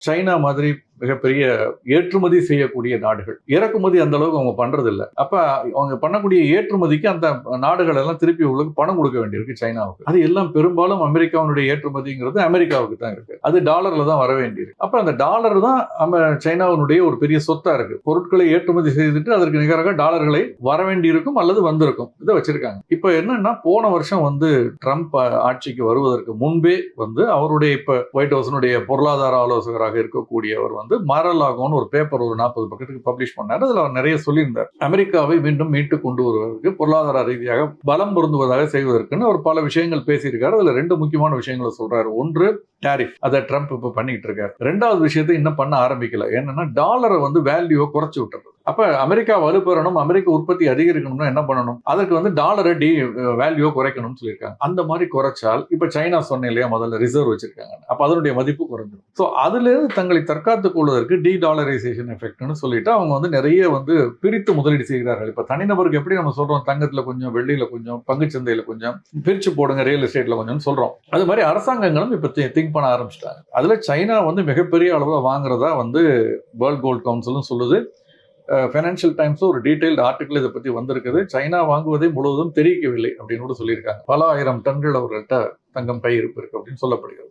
China மாதிரி மிகப்பெரிய ஏற்றுமதி செய்யக்கூடிய நாடுகள். இறக்குமதி அந்த அளவுக்கு அவங்க பண்றது இல்ல. அப்ப அவங்க பண்ணக்கூடிய ஏற்றுமதிக்கு அந்த நாடுகள் எல்லாம் திருப்பி உங்களுக்கு பணம் கொடுக்க வேண்டியிருக்கு சைனாவுக்கு. அது எல்லாம் பெரும்பாலும் அமெரிக்காவுடைய ஏற்றுமதிங்கிறது அமெரிக்காவுக்கு தான் இருக்கு. அது டாலர்ல தான் வர வேண்டியிருக்கு. அப்ப அந்த டாலர் தான் சைனாவினுடைய ஒரு பெரிய சொத்தா இருக்கு. பொருட்களை ஏற்றுமதி செய்துட்டு அதற்கு நிகராக டாலர்களை வர வேண்டியிருக்கும் அல்லது வந்திருக்கும். இதை வச்சிருக்காங்க. இப்ப என்னன்னா போன வருஷம் ட்ரம்ப் ஆட்சிக்கு வருவதற்கு முன்பே அவருடைய இப்ப ஒயிட் ஹவுஸினுடைய பொருளாதார ஆலோசகராக இருக்கக்கூடியவர் மாரலாகோன்னு ஒரு பேப்பர் ஒரு 40 பக்கத்துக்கு பப்ளிஷ் பண்ணாரு. அதுல அவர் நிறைய சொல்லியிருந்தார். அமெரிக்காவை மீண்டும் மீட்டு கொண்டு வருவதற்கு பொருளாதார ரீதியாக பலம் பொருந்துவதாக செய்வதற்குன்னு அவர் பல விஷயங்கள் பேசியிருக்காரு. அதுல 2 முக்கியமான விஷயங்களை சொல்றாரு. ஒன்று டாரிஃப், அதை ட்ரம்ப் இப்ப பண்ணிட்டு இருக்காரு. 2வது விஷயத்தை இன்னும் பண்ண ஆரம்பிக்கல. என்னன்னா டாலரை வேல்யூவை குறைச்சு விட்டுறது. அப்ப அமெரிக்கா வலுப்பெறணும், அமெரிக்க உற்பத்தி அதிகரிக்கணும்னா என்ன பண்ணணும்? அதற்கு டாலரை வேல்யூவை குறைக்கணும்னு சொல்லியிருக்காங்க. அந்த மாதிரி குறைச்சால் இப்ப சைனா சொன்னேன் இல்லையா, முதல்ல ரிசர்வ் வச்சிருக்காங்க. அப்ப அதனுடைய மதிப்பு குறைஞ்சிடும். சோ அதுல இருந்து தங்களை தற்காத்துக் கொள்வதற்கு டாலரைசேஷன் எஃபெக்ட்னு சொல்லிட்டு அவங்க நிறைய பிரித்து முதலீடு செய்கிறார்கள். இப்ப தனிநபருக்கு எப்படி நம்ம சொல்றோம், தங்கத்துல கொஞ்சம், வெள்ளியில கொஞ்சம், பங்குச்சந்தையில கொஞ்சம் பிரிச்சு போடுங்க, ரியல் எஸ்டேட்ல கொஞ்சம் சொல்றோம். அது மாதிரி அரசாங்கங்களும் இப்ப திங்க் பண்ண ஆரம்பிச்சிட்டாங்க. அதுல சைனா மிகப்பெரிய அளவுல வாங்குறதா வேர்ல்ட் கோல்ட் கவுன்சிலும் சொல்லுது. ஃபைனான்சியல் டைம்ஸ் ஒரு டீடைல்டு ஆர்டிகிள் இதை பத்தி வந்திருக்குது. சைனா வாங்குவதை முழுவதும் தெரிவிக்கவில்லை அப்படின்னு கூட சொல்லியிருக்காங்க. பல ஆயிரம் டன்கள் அவர்கள்ட்ட தங்கம் கையிருப்பு இருக்கு அப்படின்னு சொல்லப்படுகிறது.